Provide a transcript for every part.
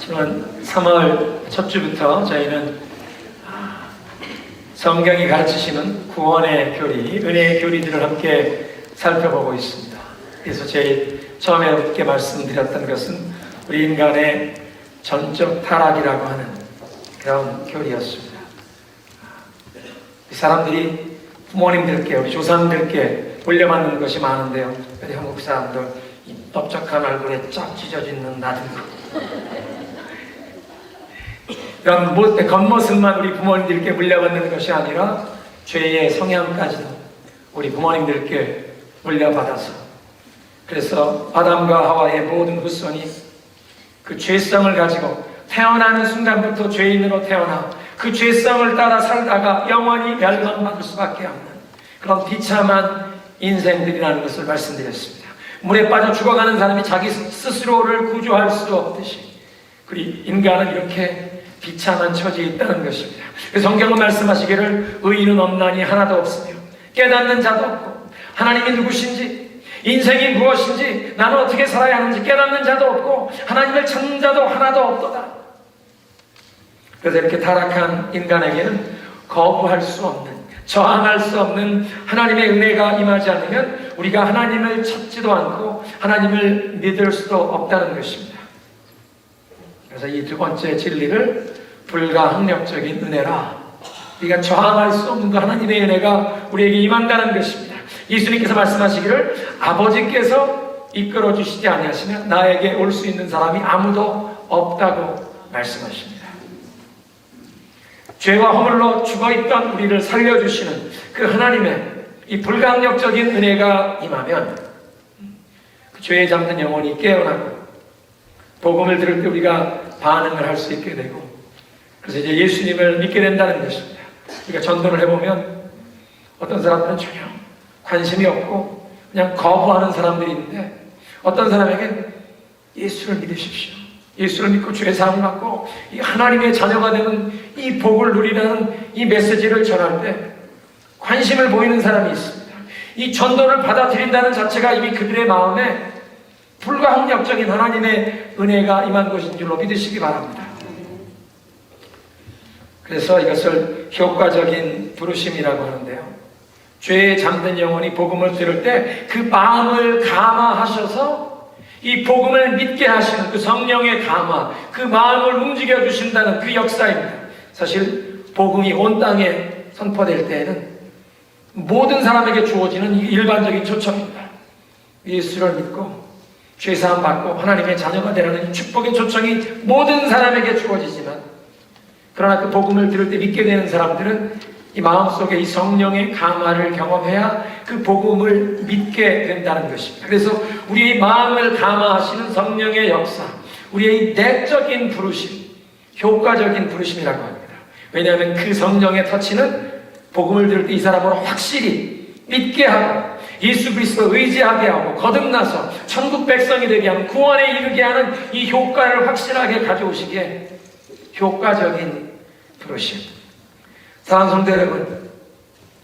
지난 3월 첫 주부터 저희는 성경이 가르치시는 구원의 교리, 은혜의 교리들을 함께 살펴보고 있습니다. 그래서 제일 처음에 이렇게 말씀드렸던 것은 우리 인간의 전적 타락이라고 하는 그런 교리였습니다. 사람들이 부모님들께, 우리 조상들께 물려받는 것이 많은데요. 우리 한국 사람들 이 넓적한 얼굴에 쫙 찢어지는 나들, 이런 겉모습만 우리 부모님들께 물려받는 것이 아니라 죄의 성향까지도 우리 부모님들께 물려받아서, 그래서 아담과 하와의 모든 후손이 그 죄성을 가지고 태어나는 순간부터 죄인으로 태어나 그 죄성을 따라 살다가 영원히 멸망받을 수밖에 없는 그런 비참한 인생들이라는 것을 말씀드렸습니다. 물에 빠져 죽어가는 사람이 자기 스스로를 구조할 수 없듯이 우리 인간은 이렇게 비참한 처지에 있다는 것입니다. 성경은 말씀하시기를 의인은 없나니 하나도 없으며 깨닫는 자도 없고 하나님이 누구신지 인생이 무엇인지 나는 어떻게 살아야 하는지 깨닫는 자도 없고 하나님을 찾는 자도 하나도 없도다. 그래서 이렇게 타락한 인간에게는 거부할 수 없는, 저항할 수 없는 하나님의 은혜가 임하지 않으면 우리가 하나님을 찾지도 않고 하나님을 믿을 수도 없다는 것입니다. 그래서 이 두 번째 진리를 불가항력적인 은혜라, 우리가 저항할 수 없는 그 하나님의 은혜가 우리에게 임한다는 것입니다. 예수님께서 말씀하시기를 아버지께서 이끌어 주시지 아니하시면 나에게 올 수 있는 사람이 아무도 없다고 말씀하십니다. 죄와 허물로 죽어있던 우리를 살려주시는 그 하나님의 이 불가항력적인 은혜가 임하면 그 죄에 잠든 영혼이 깨어나고 복음을 들을 때 우리가 반응을 할 수 있게 되고, 그래서 이제 예수님을 믿게 된다는 것입니다. 우리가 전도를 해보면 어떤 사람들은 전혀 관심이 없고 그냥 거부하는 사람들이 있는데, 어떤 사람에게 예수를 믿으십시오, 예수를 믿고 죄 사함을 받고 이 하나님의 자녀가 되는 이 복을 누리라는 이 메시지를 전할 때 관심을 보이는 사람이 있습니다. 이 전도를 받아들인다는 자체가 이미 그들의 마음에 불가항력적인 하나님의 은혜가 임한 것인 줄로 믿으시기 바랍니다. 그래서 이것을 효과적인 부르심이라고 하는데요, 죄에 잠든 영혼이 복음을 들을 때 그 마음을 감화하셔서 이 복음을 믿게 하시는 그 성령의 감화, 그 마음을 움직여 주신다는 그 역사입니다. 사실 복음이 온 땅에 선포될 때에는 모든 사람에게 주어지는 일반적인 초청입니다. 예수를 믿고 죄사함 받고 하나님의 자녀가 되라는 축복의 초청이 모든 사람에게 주어지지만, 그러나 그 복음을 들을 때 믿게 되는 사람들은 이 마음속에 이 성령의 감화를 경험해야 그 복음을 믿게 된다는 것입니다. 그래서 우리의 마음을 감화하시는 성령의 역사, 우리의 내적인 부르심, 효과적인 부르심이라고 합니다. 왜냐하면 그 성령의 터치는 복음을 들을 때 이 사람으로 확실히 믿게 하고 예수 그리스도 의지하게 하고 거듭나서 천국 백성이 되게 하는, 구원에 이르게 하는 이 효과를 확실하게 가져오시기에 효과적인 부르심. 사랑하는 성도 여러분,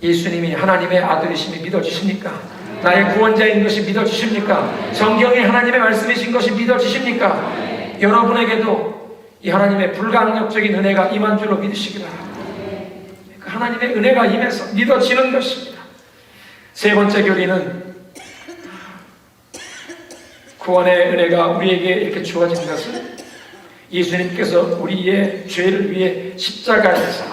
예수님이 하나님의 아들이심이 믿어지십니까? 나의 구원자인 것이 믿어지십니까? 성경이 하나님의 말씀이신 것이 믿어지십니까? 여러분에게도 이 하나님의 불가항력적인 은혜가 임한 줄로 믿으시기 바랍니다. 그 하나님의 은혜가 임해서 믿어지는 것입니다. 세 번째 교리는 구원의 은혜가 우리에게 이렇게 주어진 것은 예수님께서 우리의 죄를 위해 십자가에서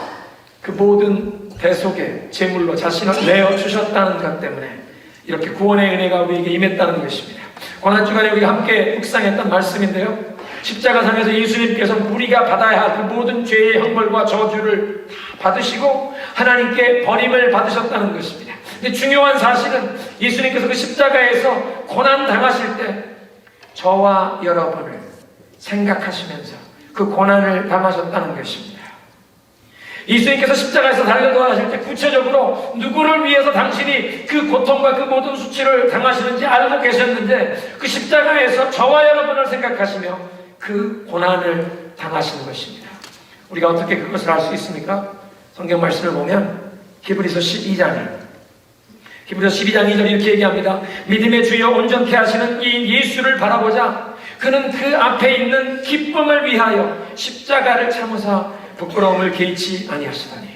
그 모든 대속의 제물로 자신을 내어주셨다는 것 때문에 이렇게 구원의 은혜가 우리에게 임했다는 것입니다. 고난주간에 우리가 함께 묵상했던 말씀인데요, 십자가상에서 예수님께서 우리가 받아야 할 그 모든 죄의 형벌과 저주를 다 받으시고 하나님께 버림을 받으셨다는 것입니다. 근데 중요한 사실은 예수님께서 그 십자가에서 고난 당하실 때 저와 여러분을 생각하시면서 그 고난을 당하셨다는 것입니다. 예수님께서 십자가에서 달려돌아가실 때 구체적으로 누구를 위해서 당신이 그 고통과 그 모든 수치를 당하시는지 알고 계셨는데, 그 십자가에서 저와 여러분을 생각하시며 그 고난을 당하시는 것입니다. 우리가 어떻게 그것을 알 수 있습니까? 성경 말씀을 보면 히브리서 12장 2절 이렇게 얘기합니다. 믿음의 주여 온전케 하시는 이 예수를 바라보자. 그는 그 앞에 있는 기쁨을 위하여 십자가를 참으사 부끄러움을 개의치 아니하시더니.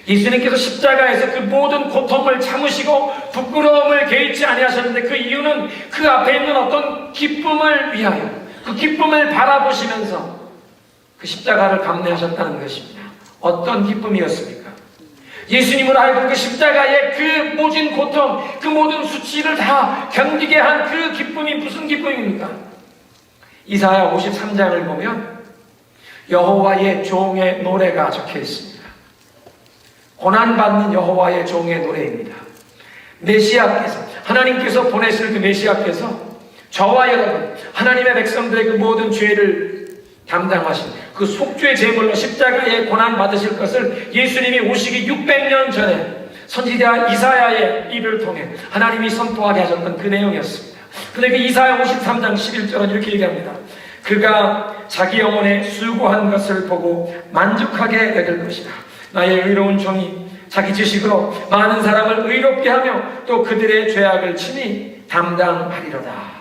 예수님께서 십자가에서 그 모든 고통을 참으시고 부끄러움을 개의치 아니하셨는데, 그 이유는 그 앞에 있는 어떤 기쁨을 위하여, 그 기쁨을 바라보시면서 그 십자가를 감내하셨다는 것입니다. 어떤 기쁨이었습니까? 예수님을 알고 그 십자가의 그 모진 고통, 그 모든 수치를 다 견디게 한 그 기쁨이 무슨 기쁨입니까? 이사야 53장을 보면 여호와의 종의 노래가 적혀 있습니다. 고난받는 여호와의 종의 노래입니다. 메시아께서, 하나님께서 보내실 그 메시아께서 저와 여러분, 하나님의 백성들의 그 모든 죄를 담당하신 그 속죄 제물로 십자가에 고난받으실 것을 예수님이 오시기 600년 전에 선지자 이사야의 입을 통해 하나님이 선포하게 하셨던 그 내용이었습니다. 근데 그 이사야 53장 11절은 이렇게 얘기합니다. 그가 자기 영혼에 수고한 것을 보고 만족하게 여길 것이다. 나의 의로운 종이 자기 지식으로 많은 사람을 의롭게 하며 또 그들의 죄악을 친히 담당하리로다.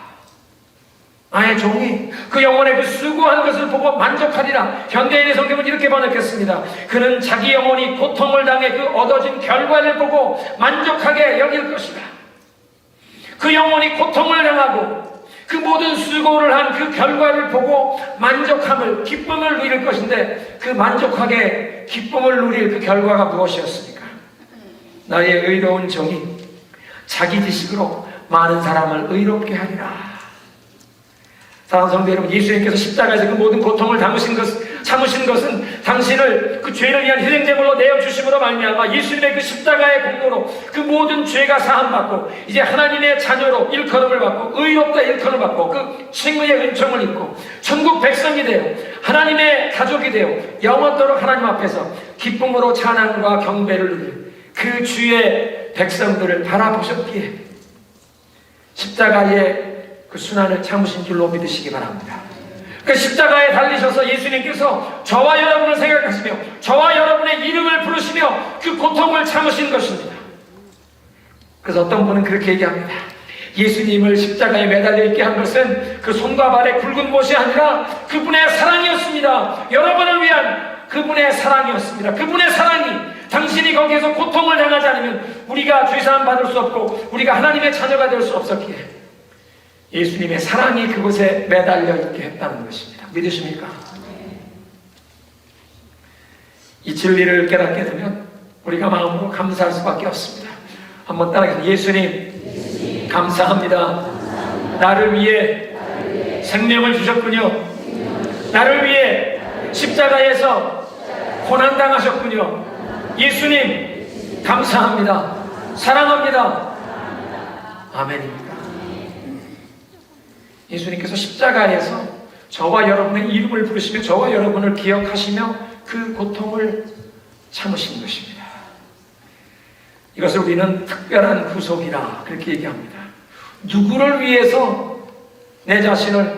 나의 종이 그 영혼에 그 수고한 것을 보고 만족하리라. 현대인의 성경은 이렇게 번역했습니다. 그는 자기 영혼이 고통을 당해 그 얻어진 결과를 보고 만족하게 여길 것이다. 그 영혼이 고통을 당하고 그 모든 수고를 한 그 결과를 보고 만족함을, 기쁨을 누릴 것인데, 그 만족하게 기쁨을 누릴 그 결과가 무엇이었습니까? 나의 의로운 종이 자기 지식으로 많은 사람을 의롭게 하리라. 사랑하는 성도 여러분, 예수님께서 십자가에서 그 모든 고통을 참으신 것은 당신을 그 죄를 위한 희생제물로 내어주심으로 말미암아 예수님의 그 십자가의 공로로 그 모든 죄가 사함받고 이제 하나님의 자녀로 일컬음을 받고 의롭다 일컬음을 받고 그 칭의의 은총을 입고 천국 백성이 되어 하나님의 가족이 되어 영원토록 하나님 앞에서 기쁨으로 찬양과 경배를 누릴 그 주의 백성들을 바라보셨기에 십자가의 그 순환을 참으신 줄로 믿으시기 바랍니다. 그 십자가에 달리셔서 예수님께서 저와 여러분을 생각하시며 저와 여러분의 이름을 부르시며 그 고통을 참으신 것입니다. 그래서 어떤 분은 그렇게 얘기합니다. 예수님을 십자가에 매달려 있게 한 것은 그 손과 발의 굵은 못이 아니라 그분의 사랑이었습니다. 여러분을 위한 그분의 사랑이었습니다. 그분의 사랑이, 당신이 거기에서 고통을 당하지 않으면 우리가 죄사함 받을 수 없고 우리가 하나님의 자녀가 될 수 없었기에 예수님의 사랑이 그곳에 매달려 있게 했다는 것입니다. 믿으십니까? 이 진리를 깨닫게 되면 우리가 마음으로 감사할 수밖에 없습니다. 한번 따라해서 예수님 감사합니다. 나를 위해 생명을 주셨군요. 나를 위해 십자가에서 고난당하셨군요. 예수님 감사합니다. 사랑합니다. 아멘입니다. 예수님께서 십자가에서 저와 여러분의 이름을 부르시며 저와 여러분을 기억하시며 그 고통을 참으신 것입니다. 이것을 우리는 특별한 구속이라 그렇게 얘기합니다. 누구를 위해서 내 자신을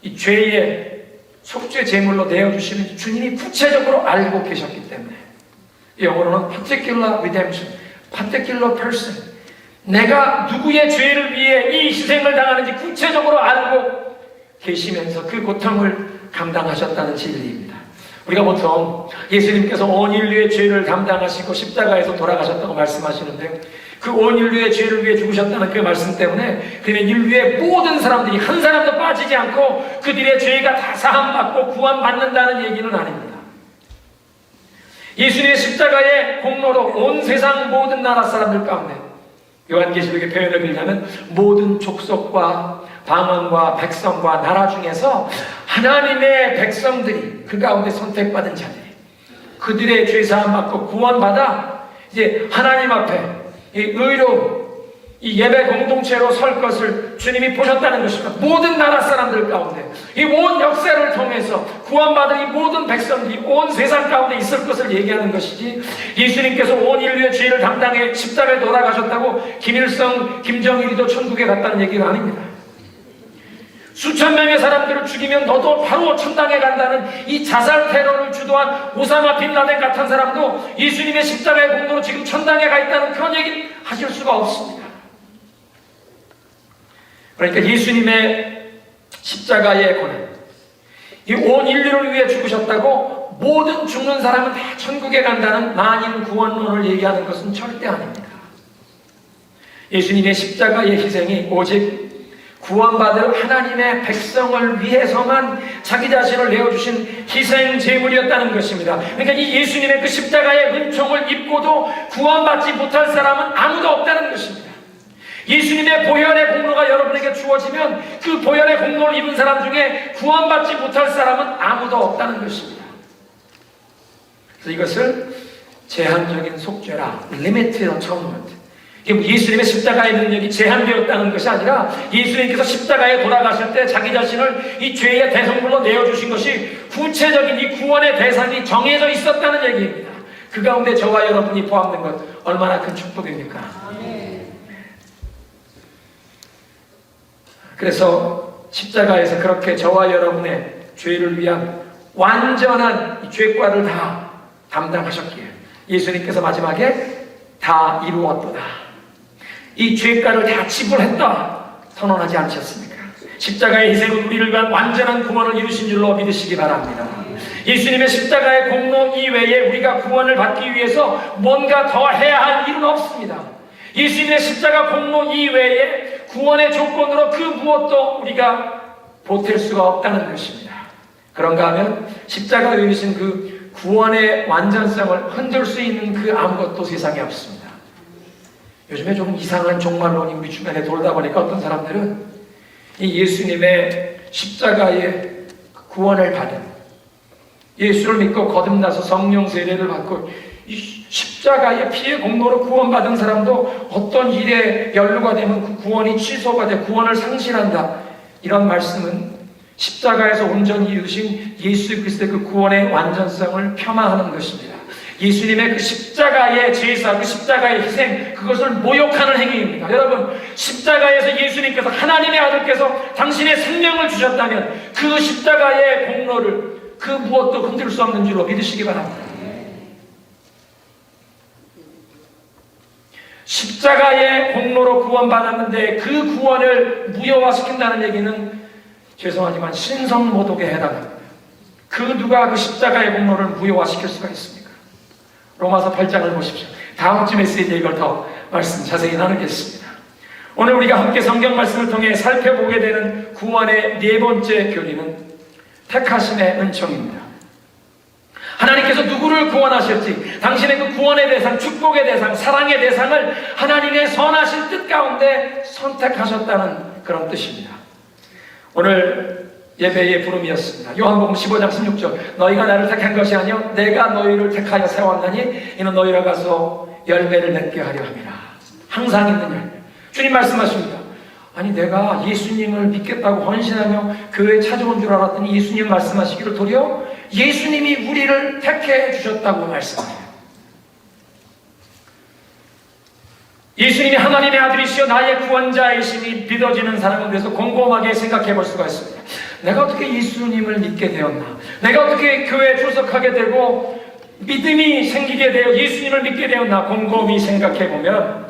이 죄의 속죄 제물로 내어주시는지 주님이 구체적으로 알고 계셨기 때문에, 영어로는 particular redemption, particular person, 내가 누구의 죄를 위해 이 희생을 당하는지 구체적으로 알고 계시면서 그 고통을 감당하셨다는 진리입니다. 우리가 보통 예수님께서 온 인류의 죄를 담당하시고 십자가에서 돌아가셨다고 말씀하시는데요, 그 온 인류의 죄를 위해 죽으셨다는 그 말씀 때문에 그는 인류의 모든 사람들이 한 사람도 빠지지 않고 그들의 죄가 다 사함받고 구원받는다는 얘기는 아닙니다. 예수님의 십자가의 공로로 온 세상 모든 나라 사람들 가운데, 요한계시록의 표현을 빌자면 모든 족속과 방언과 백성과 나라 중에서 하나님의 백성들이, 그 가운데 선택받은 자들이 그들의 죄사함 받고 구원받아 이제 하나님 앞에 이 의로운 이 예배 공동체로 설 것을 주님이 보셨다는 것입니다. 모든 나라 사람들 가운데 이 온 역사를 통해서 구원받은 이 모든 백성들이 온 세상 가운데 있을 것을 얘기하는 것이지, 예수님께서 온 인류의 죄를 담당해 십자가에 돌아가셨다고 김일성, 김정일이도 천국에 갔다는 얘기가 아닙니다. 수천 명의 사람들을 죽이면 너도 바로 천당에 간다는 이 자살 테러를 주도한 오사마 빈 라덴 같은 사람도 예수님의 십자가의 공로로 지금 천당에 가 있다는 그런 얘기를 하실 수가 없습니다. 그러니까 예수님의 십자가의 고난, 이 온 인류를 위해 죽으셨다고 모든 죽는 사람은 다 천국에 간다는 만인 구원론을 얘기하는 것은 절대 아닙니다. 예수님의 십자가의 희생이 오직 구원받을 하나님의 백성을 위해서만 자기 자신을 내어주신 희생 제물이었다는 것입니다. 그러니까 이 예수님의 그 십자가의 은총을 입고도 구원받지 못할 사람은 아무도 없다는 것입니다. 예수님의 보혈의 공로가 여러분에게 주어지면 그 보혈의 공로를 입은 사람 중에 구원받지 못할 사람은 아무도 없다는 것입니다. 그래서 이것을 제한적인 속죄라, limited atonement, 예수님의 십자가의 능력이 제한되었다는 것이 아니라 예수님께서 십자가에 돌아가실 때 자기 자신을 이 죄의 대성물로 내어주신 것이 구체적인 이 구원의 대상이 정해져 있었다는 얘기입니다. 그 가운데 저와 여러분이 포함된 것 얼마나 큰 축복입니까? 그래서 십자가에서 그렇게 저와 여러분의 죄를 위한 완전한 이 죄과를 다 담당하셨기에 예수님께서 마지막에 다 이루었도다, 이 죄가를 다 지불했다 선언하지 않으셨습니까? 십자가의 희생은 우리를 위한 완전한 구원을 이루신 줄로 믿으시기 바랍니다. 예수님의 십자가의 공로 이외에 우리가 구원을 받기 위해서 뭔가 더 해야 할 일은 없습니다. 예수님의 십자가 공로 이외에 구원의 조건으로 그 무엇도 우리가 보탤 수가 없다는 것입니다. 그런가 하면 십자가에 이루신 그 구원의 완전성을 흔들 수 있는 그 아무것도 세상에 없습니다. 요즘에 좀 이상한 종말론이 우리 주변에 돌다 보니까 어떤 사람들은 이 예수님의 십자가의 구원을 받은, 예수를 믿고 거듭나서 성령 세례를 받고 이 십자가의 피의 공로로 구원받은 사람도 어떤 일에 연루가 되면 그 구원이 취소가 돼 구원을 상실한다, 이런 말씀은 십자가에서 온전히 이루신 예수 그리스도의 그 구원의 완전성을 폄하하는 것입니다. 예수님의 그 십자가의 제사, 그 십자가의 희생, 그것을 모욕하는 행위입니다. 여러분, 십자가에서 예수님께서, 하나님의 아들께서 당신의 생명을 주셨다면 그 십자가의 공로를 그 무엇도 흔들 수 없는 줄로 믿으시기 바랍니다. 십자가의 공로로 구원받았는데 그 구원을 무효화시킨다는 얘기는 죄송하지만 신성모독에 해당합니다. 그 누가 그 십자가의 공로를 무효화시킬 수가 있습니까? 로마서 8장을 보십시오. 다음 주 메시지에 이걸 더 말씀 자세히 나누겠습니다. 오늘 우리가 함께 성경 말씀을 통해 살펴보게 되는 구원의 네 번째 교리는 택하심의 은총입니다. 하나님께서 누구를 구원하실지, 당신의 그 구원의 대상, 축복의 대상, 사랑의 대상을 하나님의 선하신 뜻 가운데 선택하셨다는 그런 뜻입니다. 오늘 예배의 부름이었습니다. 요한복음 15장 16절, 너희가 나를 택한 것이 아니요 내가 너희를 택하여 세웠나니 이는 너희가 가서 열매를 맺게 하려 함이라. 항상 있는 열매. 주님 말씀하십니다. 아니 내가 예수님을 믿겠다고 헌신하며 교회에 찾아온 줄 알았더니 예수님 말씀하시기를 도리어 예수님이 우리를 택해 주셨다고 말씀해요. 예수님이 하나님의 아들이시여 나의 구원자이심이 믿어지는 사람은 그래서 곰곰하게 생각해 볼 수가 있습니다. 내가 어떻게 예수님을 믿게 되었나? 내가 어떻게 교회에 출석하게 되고 믿음이 생기게 되어 예수님을 믿게 되었나? 곰곰이 생각해 보면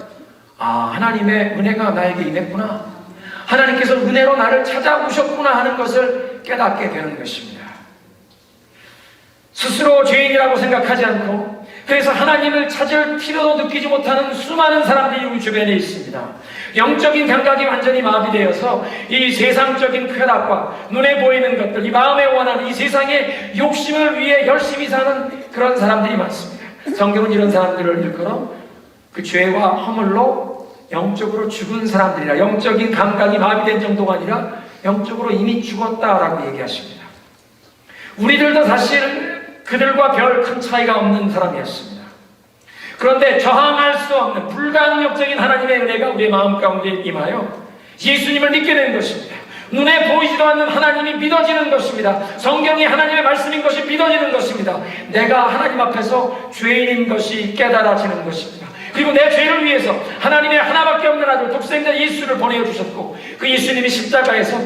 하나님의 은혜가 나에게 임했구나, 하나님께서 은혜로 나를 찾아오셨구나 하는 것을 깨닫게 되는 것입니다. 스스로 죄인이라고 생각하지 않고 그래서 하나님을 찾을 필요도 느끼지 못하는 수많은 사람들이 우리 주변에 있습니다. 영적인 감각이 완전히 마비되어서 이 세상적인 쾌락과 눈에 보이는 것들, 이 마음에 원하는 이 세상의 욕심을 위해 열심히 사는 그런 사람들이 많습니다. 성경은 이런 사람들을 일컬어 그 죄와 허물로 영적으로 죽은 사람들이라, 영적인 감각이 마비된 정도가 아니라 영적으로 이미 죽었다라고 얘기하십니다. 우리들도 사실 그들과 별 큰 차이가 없는 사람이었습니다. 그런데 저항할 수 없는 불가항력적인 하나님의 은혜가 우리의 마음 가운데 임하여 예수님을 믿게 된 것입니다. 눈에 보이지도 않는 하나님이 믿어지는 것입니다. 성경이 하나님의 말씀인 것이 믿어지는 것입니다. 내가 하나님 앞에서 죄인인 것이 깨달아지는 것입니다. 그리고 내 죄를 위해서 하나님의 하나밖에 없는 아들 독생자 예수를 보내주셨고 그 예수님이 십자가에서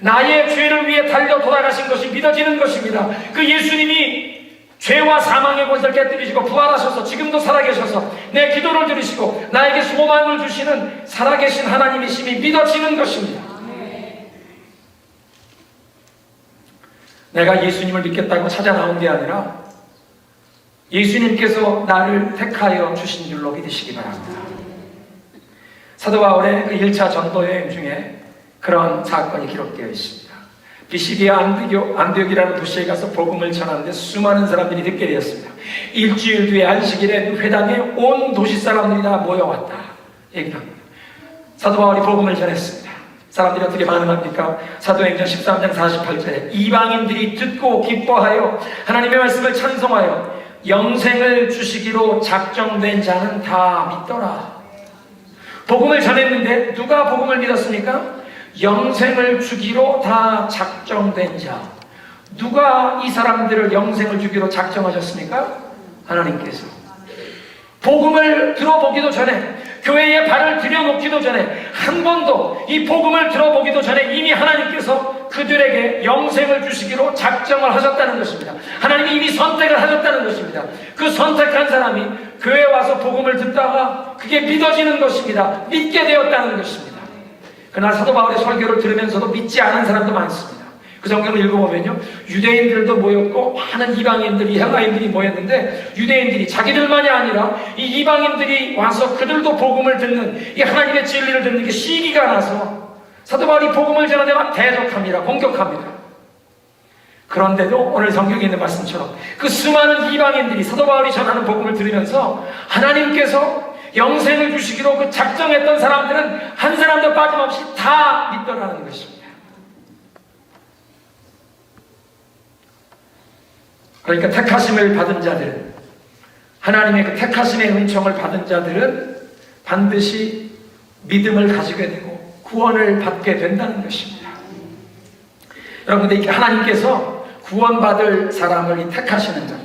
나의 죄를 위해 달려 돌아가신 것이 믿어지는 것입니다. 그 예수님이 죄와 사망의 권세를 깨뜨리시고 부활하셔서 지금도 살아계셔서 내 기도를 들으시고 나에게 소망을 주시는 살아계신 하나님이심이 믿어지는 것입니다. 내가 예수님을 믿겠다고 찾아 나온 게 아니라 예수님께서 나를 택하여 주신 줄로 믿으시기 바랍니다. 사도 바울의 그 1차 전도 여행 중에 그런 사건이 기록되어 있습니다. 비시디아 안디옥이라는 도시에 가서 복음을 전하는데 수많은 사람들이 듣게 되었습니다. 일주일 뒤에 안식일에 회당에 온 도시 사람들이 다 모여왔다 얘기를 합니다. 사도 바울이 복음을 전했습니다. 사람들이 어떻게 반응합니까? 사도행전 13장 48절에 이방인들이 듣고 기뻐하여 하나님의 말씀을 찬송하여 영생을 주시기로 작정된 자는 다 믿더라. 복음을 전했는데 누가 복음을 믿었습니까? 영생을 주기로 다 작정된 자. 누가 이 사람들을 영생을 주기로 작정하셨습니까? 하나님께서. 복음을 들어보기도 전에, 교회에 발을 들여놓기도 전에, 한 번도 이 복음을 들어보기도 전에 이미 하나님께서 그들에게 영생을 주시기로 작정을 하셨다는 것입니다. 하나님이 이미 선택을 하셨다는 것입니다. 그 선택한 사람이 교회에 와서 복음을 듣다가 그게 믿어지는 것입니다. 믿게 되었다는 것입니다. 그날 사도 바울의 설교를 들으면서도 믿지 않은 사람도 많습니다. 그 성경을 읽어보면요, 유대인들도 모였고 많은 이방인들이, 헬라인들이 모였는데 유대인들이 자기들만이 아니라 이 이방인들이 와서 그들도 복음을 듣는, 이 하나님의 진리를 듣는 게 시기가 나서 사도 바울이 복음을 전하되 막 대적합니다. 공격합니다. 그런데도 오늘 성경에 있는 말씀처럼 그 수많은 이방인들이 사도 바울이 전하는 복음을 들으면서 하나님께서 영생을 주시기로 그 작정했던 사람들은 한 사람도 빠짐없이 다 믿더라는 것입니다. 그러니까 택하심을 받은 자들은, 하나님의 그 택하심의 은총을 받은 자들은 반드시 믿음을 가지게 되고 구원을 받게 된다는 것입니다. 여러분들, 하나님께서 구원받을 사람을 택하시는 자,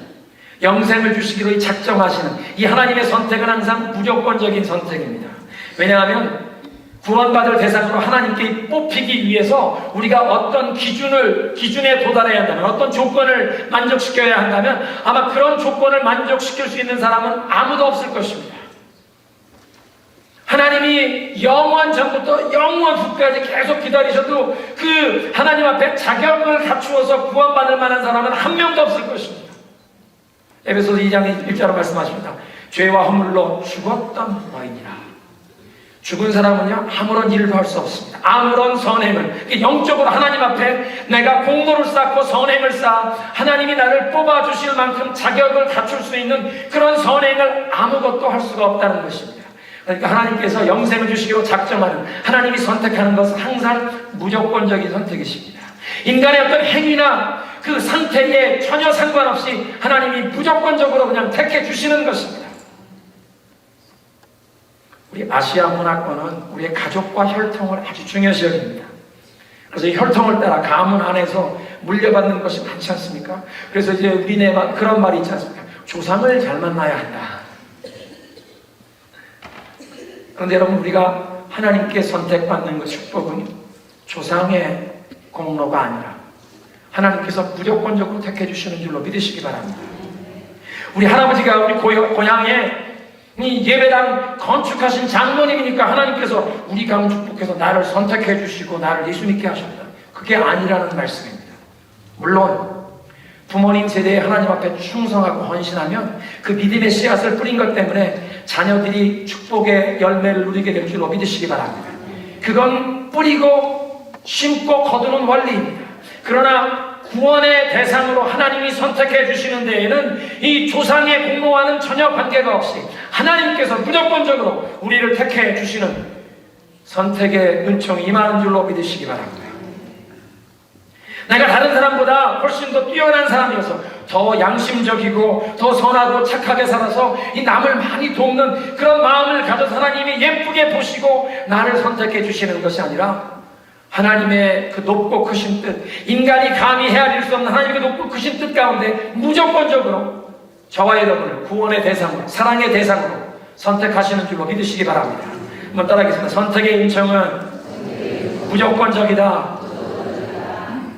영생을 주시기로 작정하시는 이 하나님의 선택은 항상 무조건적인 선택입니다. 왜냐하면 구원받을 대상으로 하나님께 뽑히기 위해서 우리가 어떤 기준에 도달해야 한다면, 어떤 조건을 만족시켜야 한다면 아마 그런 조건을 만족시킬 수 있는 사람은 아무도 없을 것입니다. 하나님이 영원 전부터 영원 후까지 계속 기다리셔도 그 하나님 앞에 자격을 갖추어서 구원받을 만한 사람은 한 명도 없을 것입니다. 에베소서 2장 1절로 말씀하십니다. 죄와 허물로 죽었던 너희니라. 죽은 사람은요, 아무런 일도 할 수 없습니다. 아무런 선행을, 영적으로 하나님 앞에 내가 공로를 쌓고 선행을 쌓아 하나님이 나를 뽑아주실 만큼 자격을 갖출 수 있는 그런 선행을 아무것도 할 수가 없다는 것입니다. 그러니까 하나님께서 영생을 주시기로 작정하는, 하나님이 선택하는 것은 항상 무조건적인 선택이십니다. 인간의 어떤 행위나 그 상태에 전혀 상관없이 하나님이 무조건적으로 그냥 택해 주시는 것입니다. 우리 아시아 문화권은 우리의 가족과 혈통을 아주 중요시 여깁니다. 그래서 이 혈통을 따라 가문 안에서 물려받는 것이 많지 않습니까? 그래서 이제 우리네 그런 말이 있지 않습니까? 조상을 잘 만나야 한다. 그런데 여러분, 우리가 하나님께 선택받는 그 축복은 조상의 공로가 아니라 하나님께서 무조건적으로 택해 주시는 줄로 믿으시기 바랍니다. 우리 할아버지가 우리 고향에 이 예배당 건축하신 장로님이니까 하나님께서 우리 가문 축복해서 나를 선택해 주시고 나를 예수 믿게 하셨다. 그게 아니라는 말씀입니다. 물론 부모님 세대에 하나님 앞에 충성하고 헌신하면 그 믿음의 씨앗을 뿌린 것 때문에 자녀들이 축복의 열매를 누리게 될 줄로 믿으시기 바랍니다. 그건 뿌리고 심고 거두는 원리입니다. 그러나 구원의 대상으로 하나님이 선택해 주시는 데에는 이 조상의 공로와는 전혀 관계가 없이 하나님께서 무조건적으로 우리를 택해 주시는 선택의 은총이 임하는 줄로 믿으시기 바랍니다. 내가 다른 사람보다 훨씬 더 뛰어난 사람이어서 더 양심적이고 더 선하고 착하게 살아서 이 남을 많이 돕는 그런 마음을 가져서 하나님이 예쁘게 보시고 나를 선택해 주시는 것이 아니라 하나님의 그 높고 크신 뜻, 인간이 감히 헤아릴 수 없는 하나님의 높고 크신 뜻 가운데 무조건적으로 저와 여러분을 구원의 대상으로, 사랑의 대상으로 선택하시는 줄로 믿으시기 바랍니다. 한번 따라하겠습니다. 선택의 인청은 무조건적이다.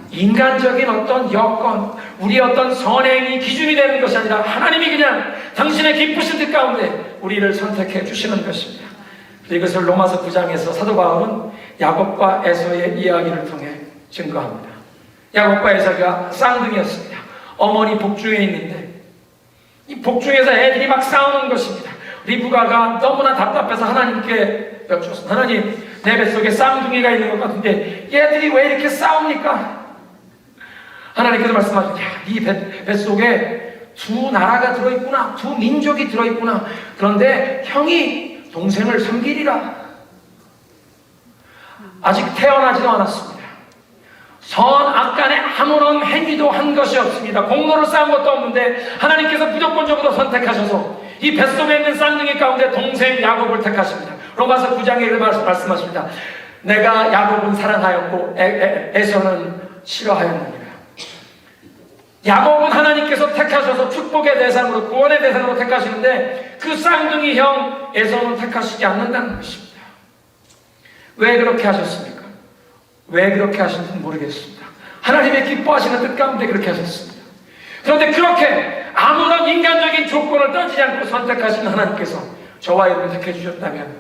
인간적인 어떤 여건, 우리의 어떤 선행이 기준이 되는 것이 아니라 하나님이 그냥 당신의 기쁘신 뜻 가운데 우리를 선택해 주시는 것입니다. 이것을 로마서 9장에서 사도 바울은 야곱과 에서의 이야기를 통해 증거합니다. 야곱과 에사가 쌍둥이였습니다. 어머니 복중에 있는데 이 복중에서 애들이 막 싸우는 것입니다. 리브가가 너무나 답답해서 하나님께 여쭈었습니다. 하나님, 내 뱃속에 쌍둥이가 있는 것 같은데 얘들이 왜 이렇게 싸웁니까? 하나님께서 말씀하십니다. 네 뱃속에 두 나라가 들어있구나, 두 민족이 들어있구나. 그런데 형이 동생을 섬기리라. 아직 태어나지도 않았습니다. 선악간에 아무런 행위도 한 것이 없습니다. 공로를 쌓은 것도 없는데 하나님께서 무조건적으로 선택하셔서 이 뱃속에 있는 쌍둥이 가운데 동생 야곱을 택하십니다. 로마서 9장에 말씀하십니다. 내가 야곱은 사랑하였고 에서는 싫어하였느니라. 야곱은 하나님께서 택하셔서 축복의 대상으로, 구원의 대상으로 택하시는데 그 쌍둥이 형 에서는 택하시지 않는다는 것입니다. 왜 그렇게 하셨습니까? 왜 그렇게 하신지는 모르겠습니다. 하나님의 기뻐하시는 뜻 가운데 그렇게 하셨습니다. 그런데 그렇게 아무런 인간적인 조건을 따지지 않고 선택하신 하나님께서 저와 여러분을 택해 주셨다면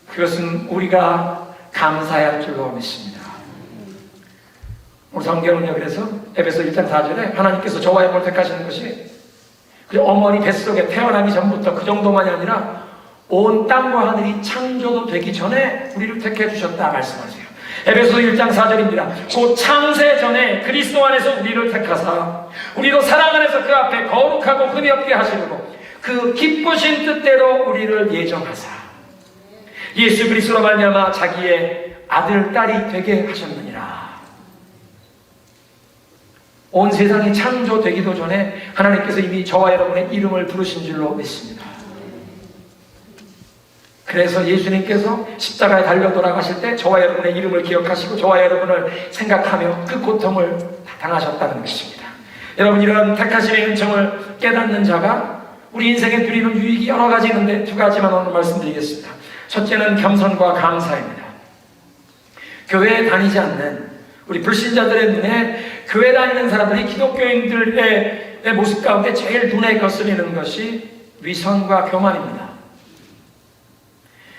그것은 우리가 감사해야 할 줄로 믿습니다. 우리 성경은요, 그래서 에베소 1장 4절에 하나님께서 저와 여러분을 택하시는 것이 어머니 뱃속에 태어나기 전부터 그 정도만이 아니라 온 땅과 하늘이 창조도 되기 전에 우리를 택해 주셨다 말씀하세요. 에베소 1장 4절입니다. 곧 창세 전에 그리스도 안에서 우리를 택하사 우리로 사랑 안에서 그 앞에 거룩하고 흠이 없게 하시려고 그 기쁘신 뜻대로 우리를 예정하사 예수 그리스도로 말미암아 자기의 아들 딸이 되게 하셨느니라. 온 세상이 창조되기도 전에 하나님께서 이미 저와 여러분의 이름을 부르신 줄로 믿습니다. 그래서 예수님께서 십자가에 달려 돌아가실 때 저와 여러분의 이름을 기억하시고 저와 여러분을 생각하며 그 고통을 당하셨다는 것입니다. 여러분, 이런 택하심의 은총을 깨닫는 자가 우리 인생에 누리는 유익이 여러 가지 있는데 두 가지만 오늘 말씀드리겠습니다. 첫째는 겸손과 감사입니다. 교회에 다니지 않는 우리 불신자들의 눈에 교회 다니는 사람들이 기독교인들의 모습 가운데 제일 눈에 거슬리는 것이 위선과 교만입니다.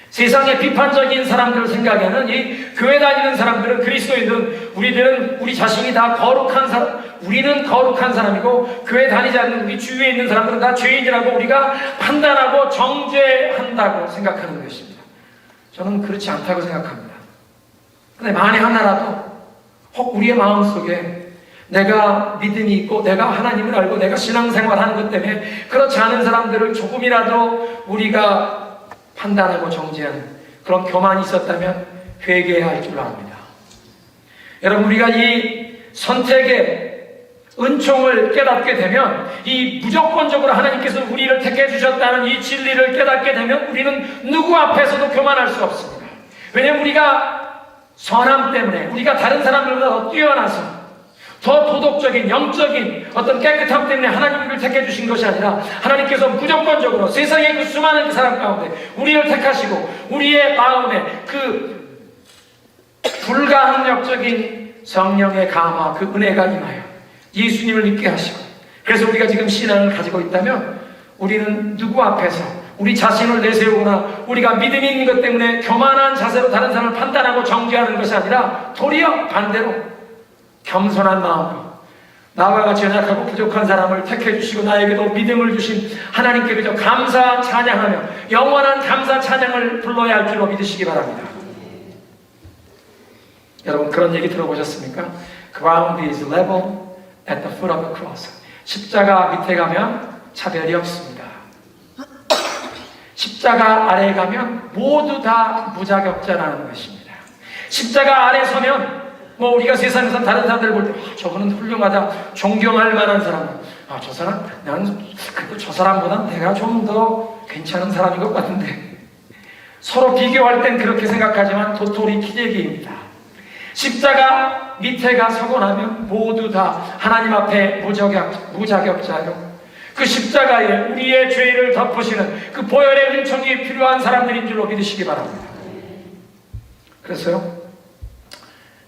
세상의 비판적인 사람들 생각에는 이 교회 다니는 사람들은, 그리스도인들은, 우리들은 우리 자신이 다 거룩한 사람, 우리는 거룩한 사람이고 교회 다니지 않는 우리 주위에 있는 사람들은 다 죄인이라고 우리가 판단하고 정죄한다고 생각하는 것입니다. 저는 그렇지 않다고 생각합니다. 근데 만에 하나라도 혹 우리의 마음속에 내가 믿음이 있고 내가 하나님을 알고 내가 신앙생활하는 것 때문에 그렇지 않은 사람들을 조금이라도 우리가 판단하고 정죄하는 그런 교만이 있었다면 회개해야 할 줄 압니다. 여러분, 우리가 이 선택의 은총을 깨닫게 되면, 이 무조건적으로 하나님께서 우리를 택해 주셨다는 이 진리를 깨닫게 되면 우리는 누구 앞에서도 교만할 수 없습니다. 왜냐하면 우리가 선함 때문에, 우리가 다른 사람들보다 더 뛰어나서 더 도덕적인, 영적인 어떤 깨끗함 때문에 하나님이 우리를 택해 주신 것이 아니라 하나님께서 무조건적으로 세상의 그 수많은 사람 가운데 우리를 택하시고 우리의 마음에 그 불가항력적인 성령의 감화, 그 은혜가 임하여 예수님을 믿게 하시고, 그래서 우리가 지금 신앙을 가지고 있다면 우리는 누구 앞에서 우리 자신을 내세우거나 우리가 믿음이 있는 것 때문에 교만한 자세로 다른 사람을 판단하고 정죄하는 것이 아니라 도리어 반대로 겸손한 마음으로 나와 같이 연약하고 부족한 사람을 택해 주시고 나에게도 믿음을 주신 하나님께 그저 감사 찬양하며 영원한 감사 찬양을 불러야 할 줄로 믿으시기 바랍니다. 여러분, 그런 얘기 들어보셨습니까? Ground is level at the foot of the cross. 십자가 밑에 가면 차별이 없습니다. 십자가 아래에 가면 모두 다 무자격자라는 것입니다. 십자가 아래 서면 우리가 세상에서 다른 사람들을 볼 때 저거는 훌륭하다, 존경할 만한 사람, 저 사람, 나는 그래도 저 사람보다 내가 좀 더 괜찮은 사람인 것 같은데, 서로 비교할 땐 그렇게 생각하지만 도토리 키재기입니다. 십자가 밑에 가 서고 나면 모두 다 하나님 앞에 무자격자요, 그 십자가에 우리의 죄를 덮으시는 그 보혈의 은총이 필요한 사람들인 줄로 믿으시기 바랍니다. 그래서요,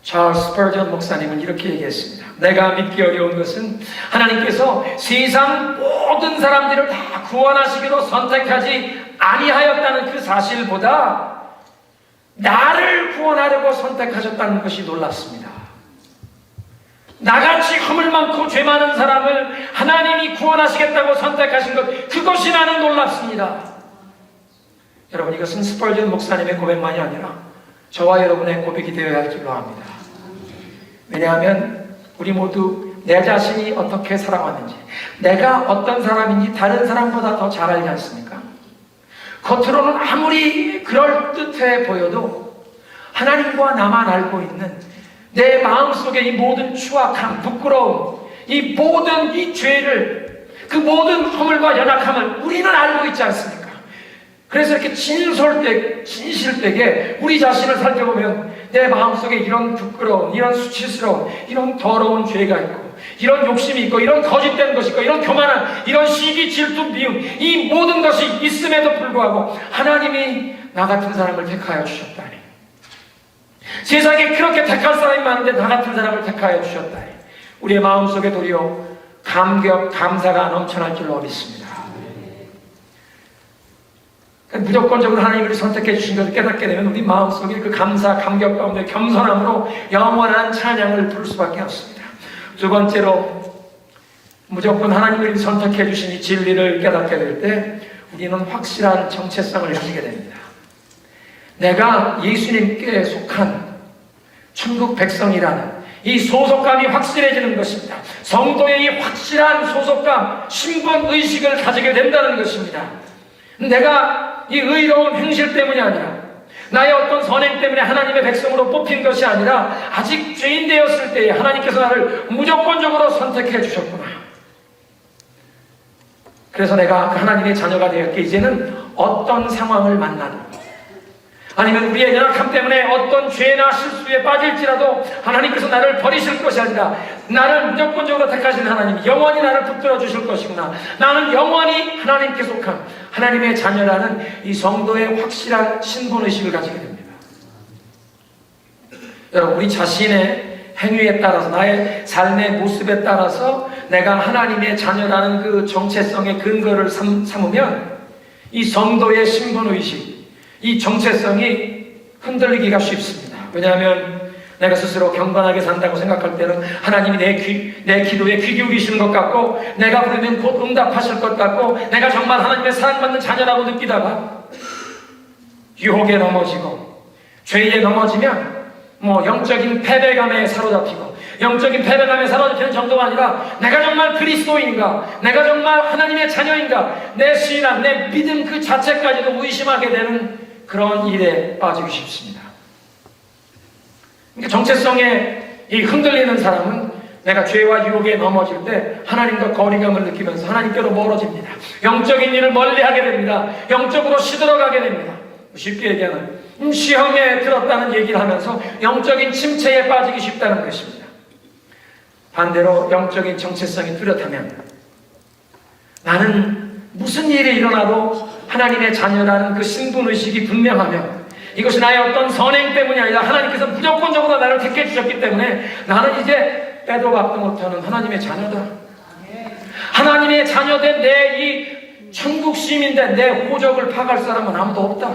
찰스 스퍼전 목사님은 이렇게 얘기했습니다. 내가 믿기 어려운 것은 하나님께서 세상 모든 사람들을 다 구원하시기로 선택하지 아니하였다는 그 사실보다 나를 구원하려고 선택하셨다는 것이 놀랍습니다. 나같이 허물 많고 죄 많은 사람을 하나님이 구원하시겠다고 선택하신 것, 그것이 나는 놀랍습니다. 여러분, 이것은 스펄전 목사님의 고백만이 아니라 저와 여러분의 고백이 되어야 할 줄로 압니다. 왜냐하면 우리 모두 내 자신이 어떻게 살아왔는지, 내가 어떤 사람인지 다른 사람보다 더 잘 알지 않습니까? 겉으로는 아무리 그럴듯해 보여도 하나님과 나만 알고 있는 내 마음속에 이 모든 추악함, 부끄러움, 이 모든 이 죄를, 그 모든 허물과 연약함을 우리는 알고 있지 않습니까? 그래서 이렇게 진실되게 우리 자신을 살펴보면 내 마음속에 이런 부끄러움, 이런 수치스러움, 이런 더러운 죄가 있고, 이런 욕심이 있고, 이런 거짓된 것이 있고, 이런 교만한, 이런 시기, 질투, 미움, 이 모든 것이 있음에도 불구하고 하나님이 나 같은 사람을 택하여 주셨다니. 세상에 그렇게 택할 사람이 많은데 나 같은 사람을 택하여 주셨다니. 우리의 마음속에 도리어 감격, 감사가 넘쳐날 줄로 믿습니다. 무조건적으로 하나님이 우리 선택해 주신 것을 깨닫게 되면 우리 마음속에 그 감사, 감격 가운데 겸손함으로 영원한 찬양을 부를 수밖에 없습니다. 두 번째로, 무조건 하나님이 우리 선택해 주신 이 진리를 깨닫게 될 때 우리는 확실한 정체성을 가지게 됩니다. 내가 예수님께 속한 천국 백성이라는 이 소속감이 확실해지는 것입니다. 성도의 이 확실한 소속감, 신분의식을 가지게 된다는 것입니다. 내가 이 의로운 행실 때문이 아니라, 나의 어떤 선행 때문에 하나님의 백성으로 뽑힌 것이 아니라, 아직 죄인 되었을 때에 하나님께서 나를 무조건적으로 선택해 주셨구나. 그래서 내가 하나님의 자녀가 되었기에 이제는 어떤 상황을 만나는, 아니면 우리의 연약함 때문에 어떤 죄나 실수에 빠질지라도 하나님께서 나를 버리실 것이 아니라 나를 무조건적으로 택하신 하나님이 영원히 나를 붙들어 주실 것이구나. 나는 영원히 하나님께 속한 하나님의 자녀라는 이 성도의 확실한 신분의식을 가지게 됩니다. 여러분, 우리 자신의 행위에 따라서, 나의 삶의 모습에 따라서 내가 하나님의 자녀라는 그 정체성의 근거를 삼으면 이 성도의 신분의식, 이 정체성이 흔들리기가 쉽습니다. 왜냐하면 내가 스스로 경건하게 산다고 생각할 때는 하나님이 내 기도에 귀 기울이시는 것 같고, 내가 부르면 곧 응답하실 것 같고, 내가 정말 하나님의 사랑받는 자녀라고 느끼다가 유혹에 넘어지고 죄에 넘어지면 영적인 패배감에 사로잡히고, 영적인 패배감에 사로잡히는 정도가 아니라 내가 정말 그리스도인가, 내가 정말 하나님의 자녀인가, 내 신앙, 내 믿음 그 자체까지도 의심하게 되는 그런 일에 빠지기 쉽습니다. 그러니까 정체성에 이 흔들리는 사람은 내가 죄와 유혹에 넘어질 때 하나님과 거리감을 느끼면서 하나님께로 멀어집니다. 영적인 일을 멀리하게 됩니다. 영적으로 시들어가게 됩니다. 쉽게 얘기하면 시험에 들었다는 얘기를 하면서 영적인 침체에 빠지기 쉽다는 것입니다. 반대로 영적인 정체성이 뚜렷하면 나는 무슨 일이 일어나도 하나님의 자녀라는 그 신분의식이 분명하며, 이것이 나의 어떤 선행 때문이 아니라 하나님께서 무조건적으로 나를 택해 주셨기 때문에 나는 이제 빼도 박도 못하는 하나님의 자녀다. 하나님의 자녀된 내 이 천국 시민된 내 호적을 파갈 사람은 아무도 없다.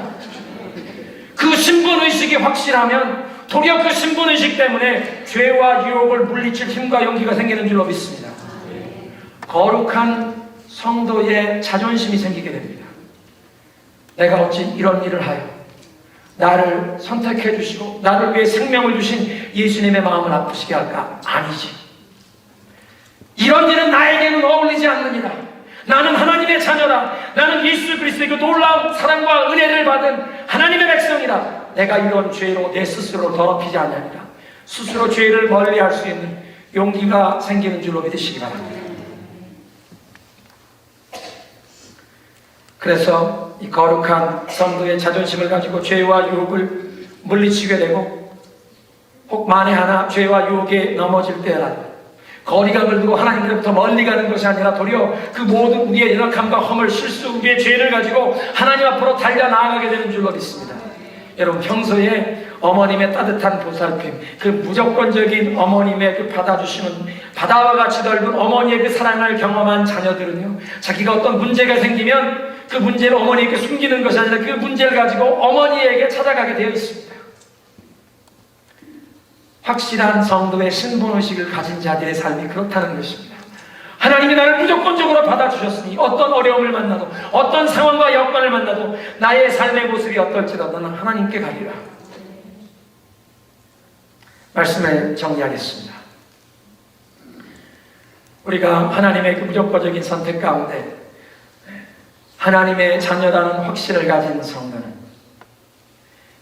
그 신분의식이 확실하면 도리어 그 신분의식 때문에 죄와 유혹을 물리칠 힘과 용기가 생기는 줄로 믿습니다. 거룩한 성도의 자존심이 생기게 됩니다. 내가 어찌 이런 일을 하여 나를 선택해 주시고 나를 위해 생명을 주신 예수님의 마음을 아프시게 할까? 아니지. 이런 일은 나에게는 어울리지 않느니라. 나는 하나님의 자녀라. 나는 예수 그리스도의 그 놀라운 사랑과 은혜를 받은 하나님의 백성이라. 내가 이런 죄로 내 스스로를 더럽히지 않으리라. 스스로 죄를 멀리할 수 있는 용기가 생기는 줄로 믿으시기 바랍니다. 그래서 이 거룩한 성도의 자존심을 가지고 죄와 유혹을 물리치게 되고, 혹 만에 하나 죄와 유혹에 넘어질 때라도 거리감을 두고 하나님으로부터 멀리 가는 것이 아니라 도리어 그 모든 우리의 연약함과 허물, 실수, 우리의 죄를 가지고 하나님 앞으로 달려 나아가게 되는 줄로 믿습니다. 여러분, 평소에 어머님의 따뜻한 보살핌, 그 무조건적인 어머님의 그 받아주시는 바다와 같이 넓은 어머니의 그 사랑을 경험한 자녀들은요, 자기가 어떤 문제가 생기면 그 문제를 어머니에게 숨기는 것이 아니라 그 문제를 가지고 어머니에게 찾아가게 되어 있습니다. 확실한 성도의 신분의식을 가진 자들의 삶이 그렇다는 것입니다. 하나님이 나를 무조건적으로 받아주셨으니 어떤 어려움을 만나도 어떤 상황과 여건을 만나도 나의 삶의 모습이 어떨지라도 나는 하나님께 가리라. 말씀을 정리하겠습니다. 우리가 하나님의 그 무조건적인 선택 가운데 하나님의 자녀라는 확신을 가진 성도는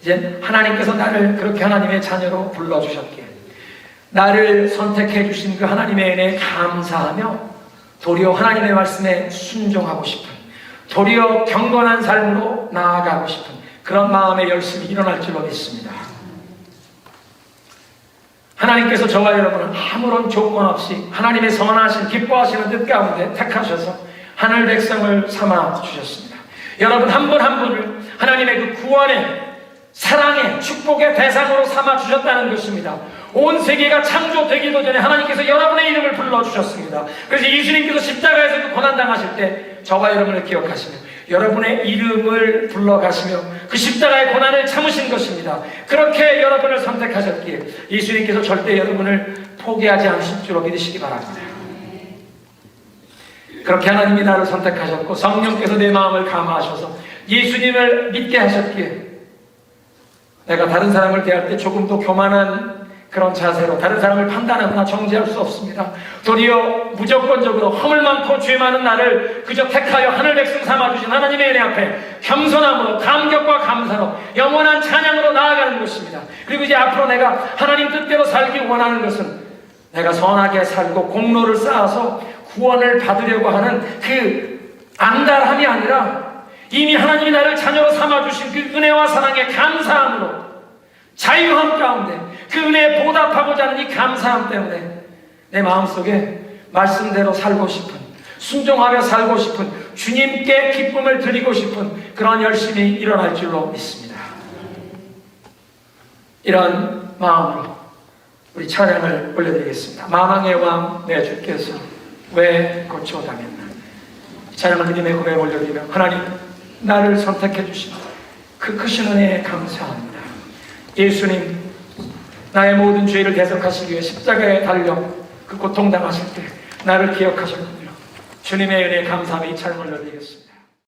이제 하나님께서 나를 그렇게 하나님의 자녀로 불러주셨기에 나를 선택해 주신 그 하나님의 은혜에 감사하며 도리어 하나님의 말씀에 순종하고 싶은, 도리어 경건한 삶으로 나아가고 싶은 그런 마음의 열심이 일어날 줄로 믿습니다. 하나님께서 저와 여러분을 아무런 조건 없이 하나님의 선하신 기뻐하시는 뜻 가운데 택하셔서 하늘 백성을 삼아 주셨습니다. 여러분 한 분 한 분을 하나님의 그 구원의 사랑의 축복의 대상으로 삼아 주셨다는 것입니다. 온 세계가 창조되기도 전에 하나님께서 여러분의 이름을 불러주셨습니다. 그래서 예수님께서 십자가에서 그 고난당하실 때 저와 여러분을 기억하시며 여러분의 이름을 불러가시며 그 십자가의 고난을 참으신 것입니다. 그렇게 여러분을 선택하셨기에 예수님께서 절대 여러분을 포기하지 않으실 줄로 믿으시기 바랍니다. 그렇게 하나님이 나를 선택하셨고 성령께서 내 마음을 감화하셔서 예수님을 믿게 하셨기에 내가 다른 사람을 대할 때 조금 더 교만한 그런 자세로 다른 사람을 판단하거나 정죄할 수 없습니다. 도리어 무조건적으로 허물 많고 죄 많은 나를 그저 택하여 하늘 백성 삼아주신 하나님의 은혜 앞에 겸손함으로 감격과 감사로 영원한 찬양으로 나아가는 것입니다. 그리고 이제 앞으로 내가 하나님 뜻대로 살기 원하는 것은 내가 선하게 살고 공로를 쌓아서 구원을 받으려고 하는 그 안달함이 아니라 이미 하나님이 나를 자녀로 삼아주신 그 은혜와 사랑에 감사함으로 자유함 가운데 그 은혜에 보답하고자 하는 이 감사함 때문에 내 마음속에 말씀대로 살고 싶은, 순종하며 살고 싶은, 주님께 기쁨을 드리고 싶은 그런 열심이 일어날 줄로 믿습니다. 이런 마음으로 우리 찬양을 올려드리겠습니다. 만왕의 왕 내 주께서 왜 고쳐오다겠나. 찬양을 주님의 구에 올려드리며 하나님 나를 선택해 주신 그 크신 은혜에 감사합니다. 예수님 나의 모든 죄를 대속하시기 위해 십자가에 달려 그 고통당하실 때 나를 기억하셨군요. 주님의 은혜에 감사하며 이 찬양을 올려드리겠습니다.